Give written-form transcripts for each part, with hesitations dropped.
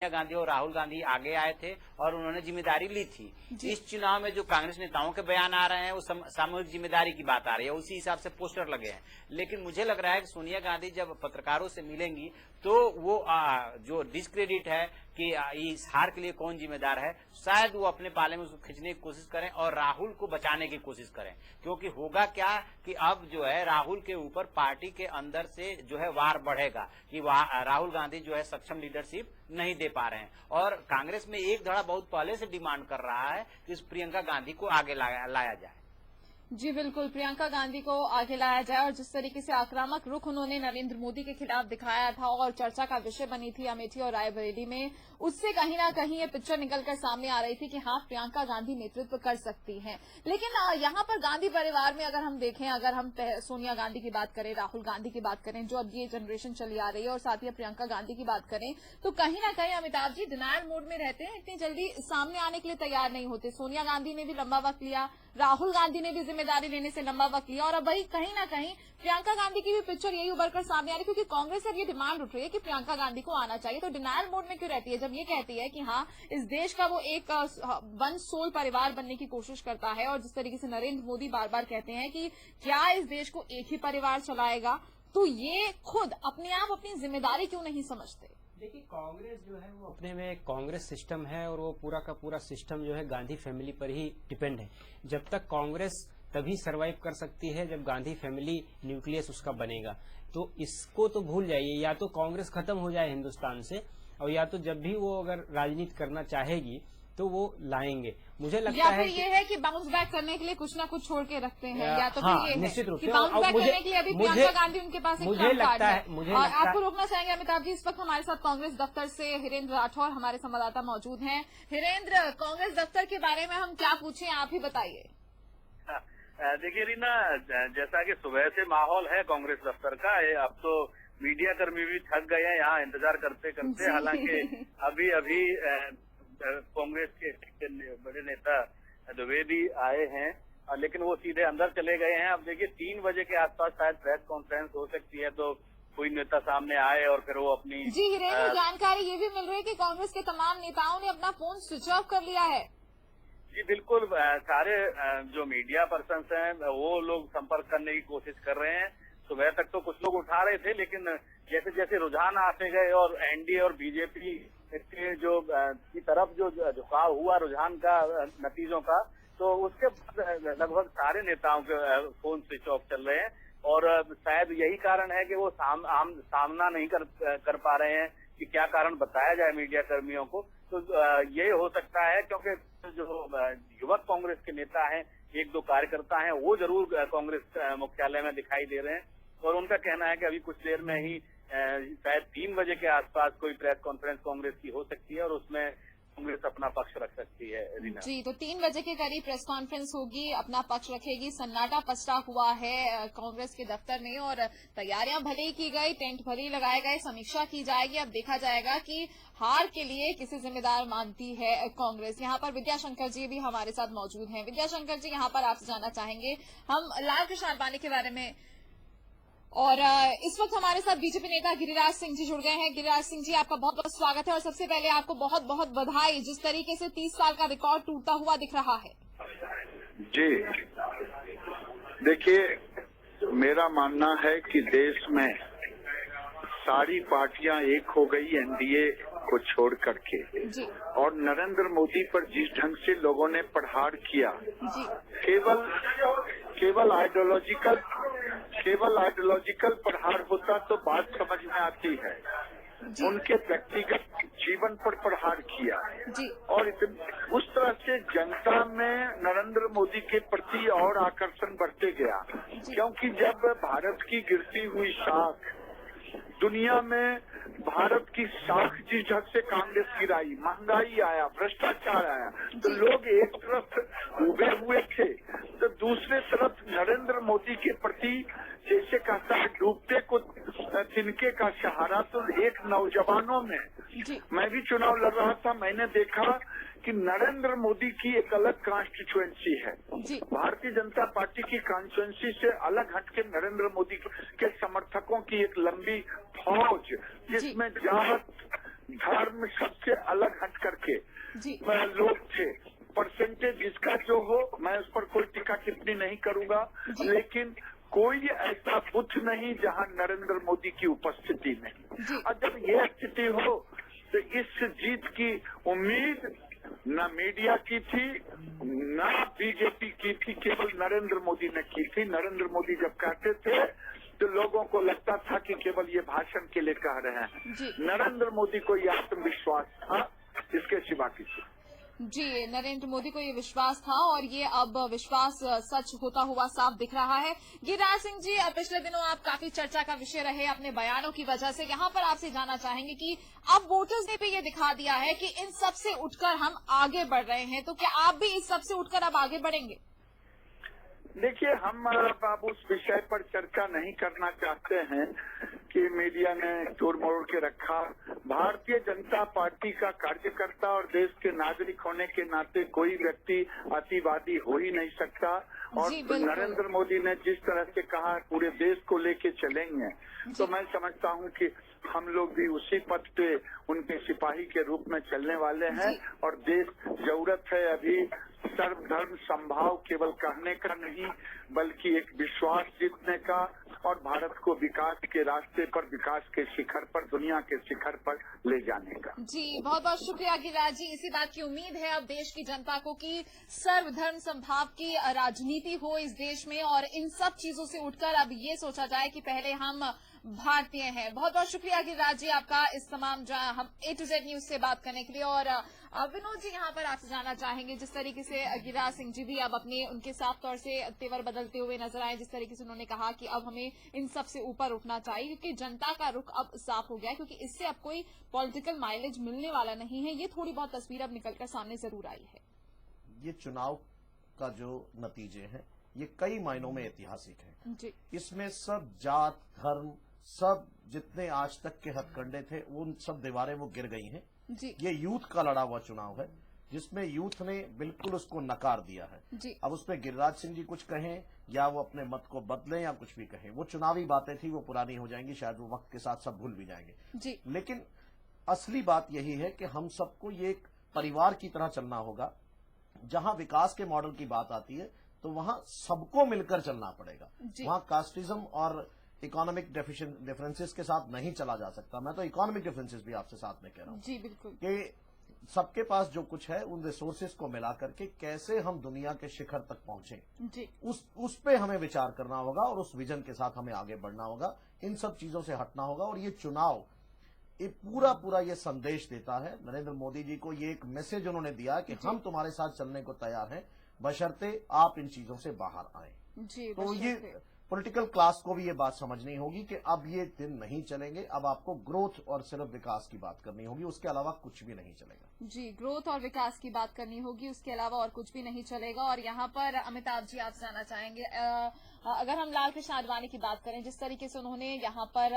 सोनिया गांधी और राहुल गांधी आगे आए थे और उन्होंने जिम्मेदारी ली थी। इस चुनाव में जो कांग्रेस नेताओं के बयान आ रहे हैं वो सामूहिक जिम्मेदारी की बात आ रही है, उसी हिसाब से पोस्टर लगे हैं। लेकिन मुझे लग रहा है कि सोनिया गांधी जब पत्रकारों से मिलेंगी तो वो जो डिस्क्रेडिट है कि इस हार के लिए कौन जिम्मेदार है, शायद वो अपने पाले में उसको खींचने की कोशिश करें और राहुल को बचाने की कोशिश करें। क्योंकि होगा क्या कि अब जो है राहुल के ऊपर पार्टी के अंदर से जो है वार बढ़ेगा कि राहुल गांधी जो है सक्षम लीडरशिप नहीं दे पा रहे हैं। और कांग्रेस में एक धड़ा बहुत पहले से डिमांड कर रहा है कि इस प्रियंका गांधी को आगे लाया जाए। जी बिल्कुल, प्रियंका गांधी को आगे लाया जाए। और जिस तरीके से आक्रामक रुख उन्होंने नरेंद्र मोदी के खिलाफ दिखाया था और चर्चा का विषय बनी थी अमेठी और रायबरेली में, उससे कहीं ना कहीं ये पिक्चर निकलकर सामने आ रही थी कि हाँ, प्रियंका गांधी नेतृत्व कर सकती हैं। लेकिन यहाँ पर गांधी परिवार में अगर हम देखें, अगर हम सोनिया गांधी की बात करें, राहुल गांधी की बात करें, जो अब ये जनरेशन चली आ रही है, और साथ ही प्रियंका गांधी की बात करें, तो कहीं ना कहीं अमिताभ जी डिनायल मोड में रहते हैं, इतनी जल्दी सामने आने के लिए तैयार नहीं होते। सोनिया गांधी ने भी लंबा वक्त लिया, राहुल गांधी ने भी जिम्मेदारी लेने से लंबा वक्त लिया, और अब वही कहीं ना कहीं प्रियंका गांधी की भी पिक्चर यही उभर कर सामने आ रही है, क्योंकि कांग्रेस से अब ये डिमांड उठ रही है कि प्रियंका गांधी को आना चाहिए। तो डिनायल मोड में क्यों रहती है जब ये कहती है कि हाँ, इस देश का वो एक वन सोल परिवार बनने की कोशिश करता है। और जिस तरीके से नरेंद्र मोदी बार बार कहते हैं कि क्या इस देश को एक ही परिवार चलाएगा, तो ये खुद अपने आप अपनी जिम्मेदारी क्यों नहीं समझते? देखिए, कांग्रेस जो है वो अपने में एक कांग्रेस सिस्टम है और वो पूरा का पूरा सिस्टम जो है गांधी फैमिली पर ही डिपेंड है। जब तक कांग्रेस तभी सरवाइव कर सकती है जब गांधी फैमिली न्यूक्लियस उसका बनेगा। तो इसको तो भूल जाइए, या तो कांग्रेस खत्म हो जाए हिंदुस्तान से, और या तो जब भी वो अगर राजनीति करना चाहेगी तो वो लाएंगे। मुझे लगता है ये है कि बाउंस बैक करने के लिए कुछ ना कुछ छोड़ के रखते हैं, या तो हाँ, फिर ये निश्चित रूप से बाउंस बैक करने के लिए अभी प्रियंका गांधी उनके पास एक ट्रम्प कार्ड है। और आपको रोकना चाहेंगे अमिताभ जी, इस वक्त हमारे साथ कांग्रेस दफ्तर से हिरेंद्र राठौर हमारे संवाददाता मौजूद हैं। हिरेंद्र, कांग्रेस दफ्तर के बारे में हम क्या पूछें, आप ही बताइए। देखिए रीना, जैसा कि सुबह से माहौल है कांग्रेस दफ्तर का, अब तो मीडिया कर्मी भी थक गए हैं यहाँ इंतजार करते करते। हालांकि अभी कांग्रेस के बड़े नेता द्विवेदी आए हैं, लेकिन वो सीधे अंदर चले गए हैं। अब देखिए 3 बजे के आसपास शायद प्रेस कॉन्फ्रेंस हो सकती है, तो कोई नेता सामने आए और फिर वो अपनी जी हिरेंद्र, जानकारी ये भी मिल रही है कि कांग्रेस के तमाम नेताओं ने अपना फोन स्विच ऑफ कर लिया है। जी बिल्कुल, सारे जो मीडिया पर्सन्स हैं वो लोग संपर्क करने की कोशिश कर रहे हैं। सुबह तक तो कुछ लोग उठा रहे थे, लेकिन जैसे जैसे रुझान आते गए और एनडीए और बीजेपी के जो की तरफ जो झुकाव हुआ रुझान का नतीजों का, तो उसके बाद लगभग सारे नेताओं के फोन स्विच ऑफ चल रहे हैं। और शायद यही कारण है कि वो सामना नहीं कर पा रहे हैं कि क्या कारण बताया जाए मीडिया कर्मियों को। तो ये हो सकता है क्योंकि जो युवक कांग्रेस के नेता हैं, 1-2 कार्यकर्ता हैं, वो जरूर कांग्रेस मुख्यालय में दिखाई दे रहे हैं। और उनका कहना है कि अभी कुछ देर में ही शायद 3 बजे के आसपास कोई प्रेस कॉन्फ्रेंस कांग्रेस की हो सकती है और उसमें कांग्रेस अपना पक्ष रख सकती है। रीना जी, तो 3 बजे के करीब प्रेस कॉन्फ्रेंस होगी, अपना पक्ष रखेगी। सन्नाटा पसरा हुआ है कांग्रेस के दफ्तर में और तैयारियां भले ही की गई, टेंट भले ही लगाए गए, समीक्षा की जाएगी। अब देखा जाएगा कि हार के लिए किसे जिम्मेदार मानती है कांग्रेस। यहाँ पर विद्याशंकर जी भी हमारे साथ मौजूद हैं। विद्याशंकर जी, यहाँ पर आपसे जानना चाहेंगे हम लाल कृष्ण आडवाणी के बारे में, और इस वक्त हमारे साथ बीजेपी नेता गिरिराज सिंह जी जुड़ गए हैं। गिरिराज सिंह जी, आपका बहुत बहुत स्वागत है और सबसे पहले आपको बहुत बहुत बधाई, जिस तरीके से 30 साल का रिकॉर्ड टूटता हुआ दिख रहा है। जी देखिए, मेरा मानना है कि देश में सारी पार्टियां एक हो गई एनडीए को छोड़ करके, और नरेंद्र मोदी पर जिस ढंग से लोगों ने प्रहार किया, केवल आइडियोलॉजिकल प्रहार होता तो बात समझ में आती है। उनके व्यक्तिगत जीवन पर प्रहार किया और उस तरह से जनता में नरेंद्र मोदी के प्रति और आकर्षण बढ़ते गया। क्योंकि जब भारत की गिरती हुई साख, दुनिया में भारत की साख जिस ढंग से कांग्रेस गिराई, महंगाई आया, भ्रष्टाचार आया, तो लोग एक तरफ उबे हुए थे तो दूसरे तरफ नरेंद्र मोदी के प्रति जैसे कहता है डूबते को तिनके का सहारा। तो एक नौजवानों में, मैं भी चुनाव लड़ रहा था, मैंने देखा कि नरेंद्र मोदी की एक अलग कॉन्स्टिट्यूएंसी है। भारतीय जनता पार्टी की कॉन्स्टिट्यूएंसी से अलग हटके नरेंद्र मोदी के समर्थकों की एक लंबी फौज, जिसमें जाट, धर्म सबसे अलग हट करके जी लोग थे। परसेंटेज इसका जो हो, मैं उस पर कोई टीका टिप्पणी नहीं करूंगा, लेकिन कोई ऐसा बुथ नहीं जहां नरेंद्र मोदी की उपस्थिति नहीं। और जब यह स्थिति हो तो इस जीत की उम्मीद न मीडिया की थी, न बीजेपी की थी, केवल नरेंद्र मोदी ने की थी। नरेंद्र मोदी जब कहते थे तो लोगों को लगता था कि केवल ये भाषण के लिए कह रहे हैं। नरेंद्र मोदी को ये आत्मविश्वास था, इसके सिवा किसी। जी, नरेंद्र मोदी को ये विश्वास था और ये अब विश्वास सच होता हुआ साफ दिख रहा है। गिरिराज सिंह जी, पिछले दिनों आप काफी चर्चा का विषय रहे अपने बयानों की वजह से। यहाँ पर आपसे जानना चाहेंगे कि अब वोटर्स ने भी ये दिखा दिया है कि इन सब से उठकर हम आगे बढ़ रहे हैं, तो क्या आप भी इस सब से उठकर अब आगे बढ़ेंगे? देखिए, हम अब उस विषय पर चर्चा नहीं करना चाहते हैं कि मीडिया ने तोड़ मरोड़ के रखा। भारतीय जनता पार्टी का कार्यकर्ता और देश के नागरिक होने के नाते कोई व्यक्ति अतिवादी हो ही नहीं सकता। और नरेंद्र मोदी ने जिस तरह से कहा पूरे देश को लेके चलेंगे, तो मैं समझता हूं कि हम लोग भी उसी पथ पे उनके सिपाही के रूप में चलने वाले हैं। और देश जरूरत है अभी सर्वधर्म संभाव केवल कहने का नहीं, बल्कि एक विश्वास जीतने का और भारत को विकास के रास्ते पर, विकास के शिखर पर, दुनिया के शिखर पर ले जाने का। जी, बहुत बहुत शुक्रिया गिरिराज जी। इसी बात की उम्मीद है अब देश की जनता को कि सर्वधर्म संभाव की राजनीति हो इस देश में और इन सब चीजों से उठकर अब ये सोचा जाए कि पहले हम भारतीय हैं। बहुत बहुत शुक्रिया गिरिराज जी आपका इस तमाम हम A to Z न्यूज से बात करने के लिए। और विनोद जी, यहाँ पर आपसे जानना चाहेंगे, जिस तरीके से गिरिराज सिंह जी भी अब अपने उनके साफ तौर से तेवर बदलते हुए नजर आए, जिस तरीके से उन्होंने कहा कि अब हमें इन सब से ऊपर उठना चाहिए क्योंकि जनता का रुख अब साफ हो गया, क्योंकि इससे अब कोई पॉलिटिकल माइलेज मिलने वाला नहीं है। ये थोड़ी बहुत तस्वीर अब निकलकर सामने जरूर आई है। ये चुनाव का जो नतीजे हैं ये कई मायनों में ऐतिहासिक है जी। इसमें सब जात धर्म सब जितने आज तक के हथकंडे थे उन सब दीवारें वो गिर गई हैं। जी। ये यूथ का लड़ा हुआ चुनाव है जिसमें यूथ ने बिल्कुल उसको नकार दिया है। जी। अब उसमें गिरिराज सिंह जी कुछ कहें या वो अपने मत को बदलें या कुछ भी कहें, वो चुनावी बातें थी, वो पुरानी हो जाएंगी, शायद वो वक्त के साथ सब भूल भी जाएंगे। जी। लेकिन असली बात यही है कि हम सबको ये एक परिवार की तरह चलना होगा। जहां विकास के मॉडल की बात आती है तो वहां सबको मिलकर चलना पड़ेगा। वहां कास्टिज्म और इकोनॉमिक डिफरेंसेस के साथ नहीं चला जा सकता। मैं तो इकोनॉमिक डिफरेंसेस भी आपसे साथ में कह रहा हूं। जी बिल्कुल। कि सबके पास जो कुछ है उन रिसोर्सेज को मिला करके कैसे हम दुनिया के शिखर तक पहुंचे, जी। उस पे हमें विचार करना होगा और उस विजन के साथ हमें आगे बढ़ना होगा। इन सब चीजों से हटना होगा और ये चुनाव ये पूरा ये संदेश देता है। नरेंद्र मोदी जी को ये एक मैसेज उन्होंने दिया कि हम तुम्हारे साथ चलने को तैयार हैं, बशर्ते आप इन चीजों से बाहर आए। जी, तो ये पॉलिटिकल क्लास को भी ये बात समझनी होगी कि अब ये दिन नहीं चलेंगे। अब आपको ग्रोथ और सिर्फ विकास की बात करनी होगी, उसके अलावा कुछ भी नहीं चलेगा। जी, ग्रोथ और विकास की बात करनी होगी, उसके अलावा और कुछ भी नहीं चलेगा। और यहाँ पर अमिताभ जी आपसे जानना चाहेंगे, अगर हम लाल कृष्ण आडवाणी की बात करें, जिस तरीके से उन्होंने यहाँ पर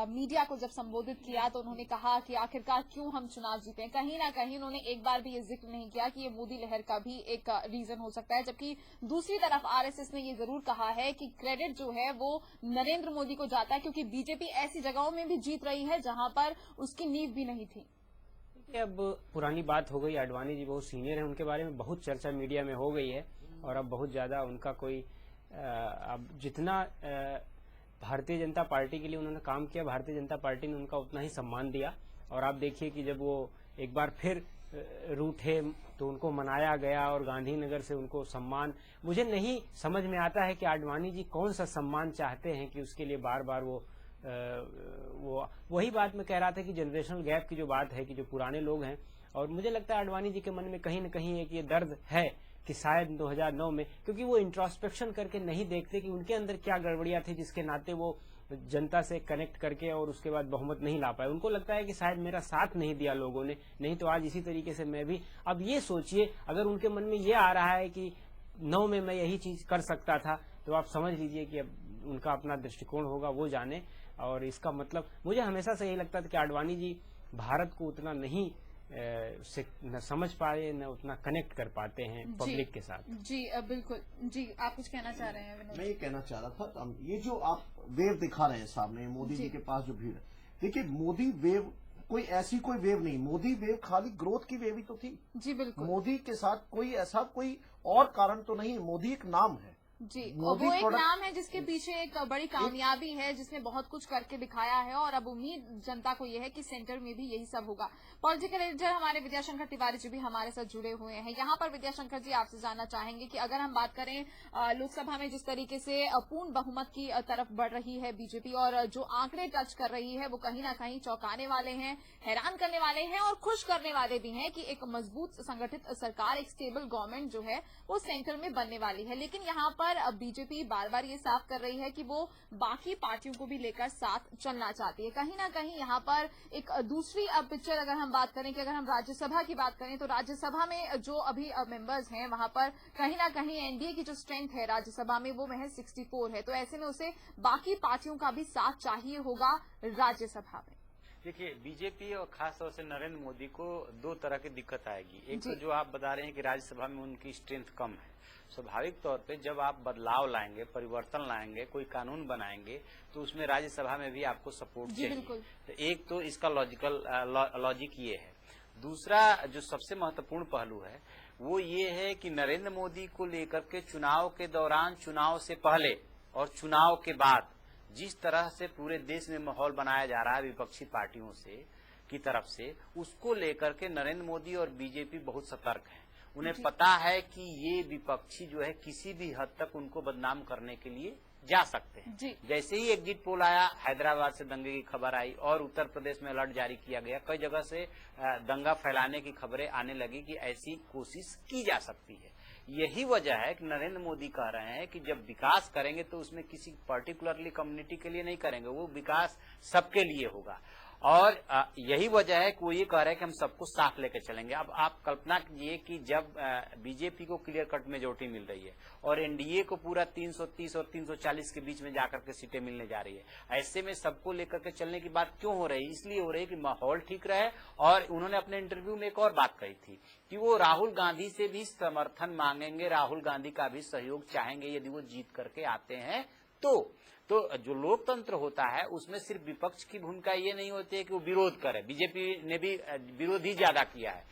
मीडिया को जब संबोधित किया तो उन्होंने कहा कि आखिरकार क्यों हम चुनाव जीते। कहीं ना कहीं उन्होंने एक बार भी ये जिक्र नहीं किया कि ये मोदी लहर का भी एक रीजन हो सकता है। जबकि दूसरी तरफ आरएसएस ने ये जरूर कहा है कि क्रेडिट जो है वो नरेंद्र मोदी को जाता है, क्योंकि बीजेपी ऐसी जगहों में भी जीत रही है जहां पर उसकी नींव भी नहीं थी। अब पुरानी बात हो गई, आडवाणी जी बहुत सीनियर हैं, उनके बारे में बहुत चर्चा मीडिया में हो गई है और अब बहुत ज्यादा उनका कोई अब जितना भारतीय जनता पार्टी के लिए उन्होंने काम किया, भारतीय जनता पार्टी ने उनका उतना ही सम्मान दिया। और आप देखिए कि जब वो एक बार फिर रूठे तो उनको मनाया गया और गांधीनगर से उनको सम्मान, मुझे नहीं समझ में आता है कि आडवाणी जी कौन सा सम्मान चाहते हैं कि उसके लिए बार बार वो वही बात मैं कह रहा था कि जनरेशनल गैप की जो बात है कि जो पुराने लोग हैं, और मुझे लगता है आडवाणी जी के मन में कहीं न कहीं एक ये दर्द है कि शायद 2009 में, क्योंकि वो इंट्रोस्पेक्शन करके नहीं देखते कि उनके अंदर क्या गड़बड़ियां थी जिसके नाते वो जनता से कनेक्ट करके और उसके बाद बहुमत नहीं ला पाए। उनको लगता है कि शायद मेरा साथ नहीं दिया लोगों ने, नहीं तो आज इसी तरीके से मैं भी। अब ये सोचिए अगर उनके मन में ये आ रहा है कि 9 में मैं यही चीज कर सकता था, तो आप समझ लीजिए कि अब उनका अपना दृष्टिकोण होगा, वो जाने। और इसका मतलब मुझे हमेशा से यही लगता था कि आडवाणी जी भारत को उतना नहीं न समझ पाए न उतना कनेक्ट कर पाते हैं पब्लिक के साथ। जी बिल्कुल। जी, आप कुछ कहना चाह रहे हैं विनोद? मैं ये कहना चाह रहा था, ये जो आप वेव दिखा रहे हैं सामने मोदी जी के पास जो भीड़ है, देखिए मोदी वेव कोई ऐसी कोई वेव नहीं, मोदी वेव खाली ग्रोथ की वेव ही तो थी। जी बिल्कुल मोदी के साथ कोई ऐसा कोई और कारण तो नहीं, मोदी एक नाम है जी, और मोदी वो एक प्रोडक्ट- नाम है जिसके पीछे एक बड़ी कामयाबी है, जिसने बहुत कुछ करके दिखाया है और अब उम्मीद जनता को यह है कि सेंटर में भी यही सब होगा। पॉलिटिकल एडिटर हमारे विद्याशंकर तिवारी जी भी हमारे साथ जुड़े हुए हैं। यहाँ पर विद्याशंकर जी आपसे जानना चाहेंगे कि अगर हम बात करें लोकसभा में जिस तरीके से पूर्ण बहुमत की तरफ बढ़ रही है बीजेपी और जो आंकड़े टच कर रही है वो कहीं ना कहीं चौंकाने वाले हैं, हैरान करने वाले हैं और खुश करने वाले भी हैं कि एक मजबूत संगठित सरकार, एक स्टेबल गवर्नमेंट जो है वो सेंटर में बनने वाली है। लेकिन यहाँ पर बीजेपी बार बार ये साफ कर रही है कि वो बाकी पार्टियों को भी लेकर साथ चलना चाहती है। कहीं ना कहीं यहाँ पर एक दूसरी पिक्चर अगर हम बात करें कि अगर हम राज्यसभा की बात करें तो राज्यसभा में जो अभी मेंबर्स हैं वहां पर कहीं ना कहीं एनडीए की जो स्ट्रेंथ है राज्यसभा में वो महज 64 है। तो ऐसे में उसे बाकी पार्टियों का भी साथ चाहिए होगा राज्यसभा में। देखिए, बीजेपी और खास तौर से नरेंद्र मोदी को दो तरह की दिक्कत आएगी। एक तो जो आप बता रहे हैं कि राज्यसभा में उनकी स्ट्रेंथ कम है। स्वाभाविक तौर पे जब आप बदलाव लाएंगे, परिवर्तन लाएंगे, कोई कानून बनाएंगे तो उसमें राज्यसभा में भी आपको सपोर्ट चाहिए। तो एक तो इसका लॉजिक ये है। दूसरा जो सबसे महत्वपूर्ण पहलू है वो ये है कि नरेंद्र मोदी को लेकर के चुनाव के दौरान, चुनाव से पहले और चुनाव के बाद जिस तरह से पूरे देश में माहौल बनाया जा रहा है विपक्षी पार्टियों से की तरफ से, उसको लेकर के नरेंद्र मोदी और बीजेपी बहुत सतर्क है। उन्हें पता है कि ये विपक्षी जो है किसी भी हद तक उनको बदनाम करने के लिए जा सकते हैं। जैसे ही एग्जिट पोल आया, हैदराबाद से दंगे की खबर आई और उत्तर प्रदेश में अलर्ट जारी किया गया, कई जगह से दंगा फैलाने की खबरें आने लगी कि ऐसी कोशिश की जा सकती है। यही वजह है कि नरेंद्र मोदी कह रहे हैं कि जब विकास करेंगे तो उसमें किसी पर्टिकुलरली कम्युनिटी के लिए नहीं करेंगे, वो विकास सबके लिए होगा। और यही वजह है कि वो ये कह रहे हैं कि हम सबको साथ लेकर चलेंगे। अब आप कल्पना कीजिए कि जब बीजेपी को क्लियर कट मेजोरिटी मिल रही है और एनडीए को पूरा 330 और 340 के बीच में जाकर के सीटें मिलने जा रही है, ऐसे में सबको लेकर के चलने की बात क्यों हो रही है? इसलिए हो रही है कि माहौल ठीक रहे। और उन्होंने अपने इंटरव्यू में एक और बात कही थी कि वो राहुल गांधी से भी समर्थन मांगेंगे, राहुल गांधी का भी सहयोग चाहेंगे यदि वो जीत करके आते हैं तो जो लोकतंत्र होता है उसमें सिर्फ विपक्ष की भूमिका ये नहीं होती है कि वो विरोध करे। बीजेपी ने भी विरोध ही ज्यादा किया है।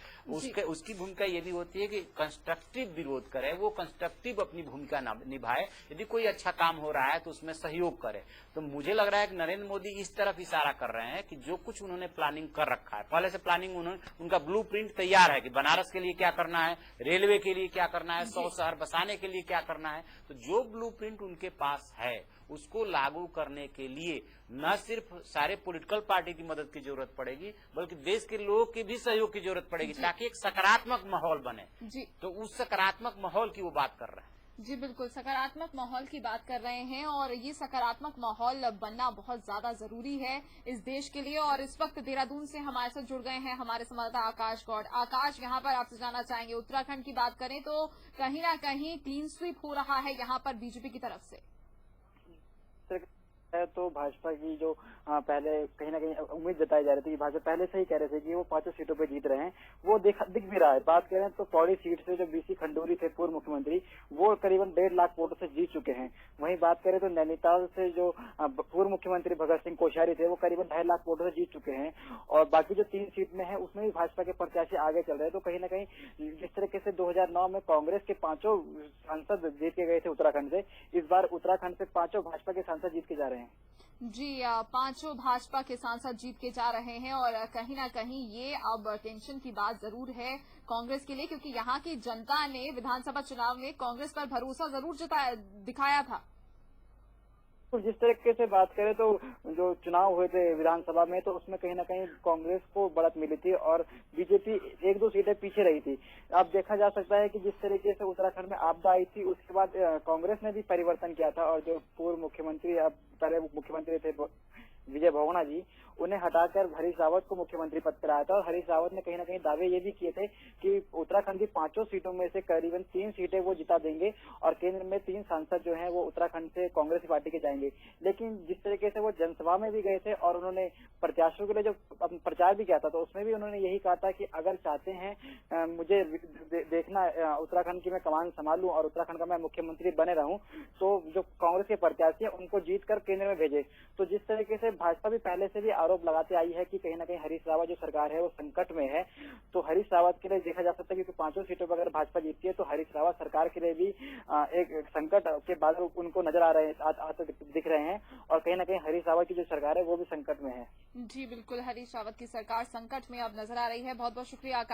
उसकी भूमिका ये भी होती है कि कंस्ट्रक्टिव विरोध करे, वो कंस्ट्रक्टिव अपनी भूमिका निभाए। यदि कोई अच्छा काम हो रहा है तो उसमें सहयोग करे। तो मुझे लग रहा है कि नरेंद्र मोदी इस तरफ इशारा कर रहे हैं कि जो कुछ उन्होंने प्लानिंग कर रखा है, पहले से प्लानिंग उनका ब्लूप्रिंट तैयार है कि बनारस के लिए क्या करना है, रेलवे के लिए क्या करना है, 100 शहर बसाने के लिए क्या करना है। तो जो ब्लूप्रिंट उनके पास है उसको लागू करने के लिए न सिर्फ सारे पॉलिटिकल पार्टी की मदद की जरूरत पड़ेगी बल्कि देश के लोगों की भी सहयोग की जरूरत पड़ेगी ताकि एक सकारात्मक माहौल बने। तो उस सकारात्मक माहौल की वो बात कर रहे हैं। जी बिल्कुल, सकारात्मक माहौल की बात कर रहे हैं और ये सकारात्मक माहौल बनना बहुत ज्यादा जरूरी है इस देश के लिए। और इस वक्त देहरादून से हमारे साथ जुड़ गए हैं हमारे संवाददाता आकाश गौड़। आकाश, यहाँ पर आपसे जानना चाहेंगे, उत्तराखंड की बात करें तो कहीं ना कहीं क्लीन स्वीप हो रहा है यहाँ पर बीजेपी की तरफ से। है तो भाजपा की जो पहले कहीं ना कहीं उम्मीद जताई जा रही थी कि भाजपा पहले से ही कह रहे थे कि वो 5 सीटों पे जीत रहे हैं, वो दिख भी रहा है। बात करें तो पौड़ी सीट से जो बीसी खंडूरी थे पूर्व मुख्यमंत्री, वो करीबन 1.5 लाख वोटों से जीत चुके हैं। वहीं बात करें तो नैनीताल से जो पूर्व मुख्यमंत्री भगत सिंह कोश्यारी थे वो करीबन 2.5 लाख वोटों से जीत चुके हैं। और बाकी जो 3 सीट में है उसमें भी भाजपा के प्रत्याशी आगे चल रहे हैं। तो कहीं ना कहीं जिस तरीके से 2009 में कांग्रेस के 5 सांसद जीत के गए थे उत्तराखंड से, इस बार उत्तराखंड से 5 भाजपा के सांसद जीत के जा रहे हैं। जी, 5 भाजपा के सांसद जीत के जा रहे हैं और कहीं ना कहीं ये अब टेंशन की बात जरूर है कांग्रेस के लिए, क्योंकि यहाँ की जनता ने विधानसभा चुनाव में कांग्रेस पर भरोसा जरूर दिखाया था। तो जिस तरीके से बात करें तो जो चुनाव हुए थे विधानसभा में तो उसमें कहीं ना कहीं कांग्रेस को बढ़त मिली थी और बीजेपी 1-2 सीटें पीछे रही थी। अब देखा जा सकता है कि जिस तरीके से उत्तराखंड में आपदा आई थी उसके बाद कांग्रेस ने भी परिवर्तन किया था और जो पूर्व मुख्यमंत्री, अब पहले मुख्यमंत्री थे विजय बहुगुणा जी, उन्हें हटाकर हरीश रावत को मुख्यमंत्री पद पर आया था। और हरीश रावत ने कहीं ना कहीं दावे ये भी किए थे कि उत्तराखंड की 5 सीटों में से करीबन 3 सीटें वो जिता देंगे और केंद्र में 3 सांसद जो हैं वो उत्तराखंड से कांग्रेस पार्टी के जाएंगे। लेकिन जिस तरीके से वो जनसभा में भी गए थे और उन्होंने प्रत्याशियों के लिए जो प्रचार भी किया था तो उसमें भी उन्होंने यही कहा था कि अगर चाहते हैं मुझे देखना उत्तराखंड की मैं कमान संभालूं और उत्तराखंड का मैं मुख्यमंत्री बने रहूं, तो जो कांग्रेस के प्रत्याशी है उनको जीत कर केंद्र में भेजे। तो जिस तरीके से भाजपा भी पहले से भी आरोप लगाते आई है कि कहीं ना कहीं हरीश रावत जो सरकार है वो संकट में है। तो हरीश रावत के लिए देखा जा सकता है कि 5 सीटों पर अगर भाजपा जीतती है तो हरीश रावत सरकार के लिए भी एक संकट के बाद उनको नजर आ रहे हैं, आते दिख रहे हैं, और कहीं ना कहीं हरीश रावत की जो सरकार है वो भी संकट में है। जी बिल्कुल, हरीश रावत की सरकार संकट में अब नजर आ रही है। बहुत बहुत शुक्रिया आकाश।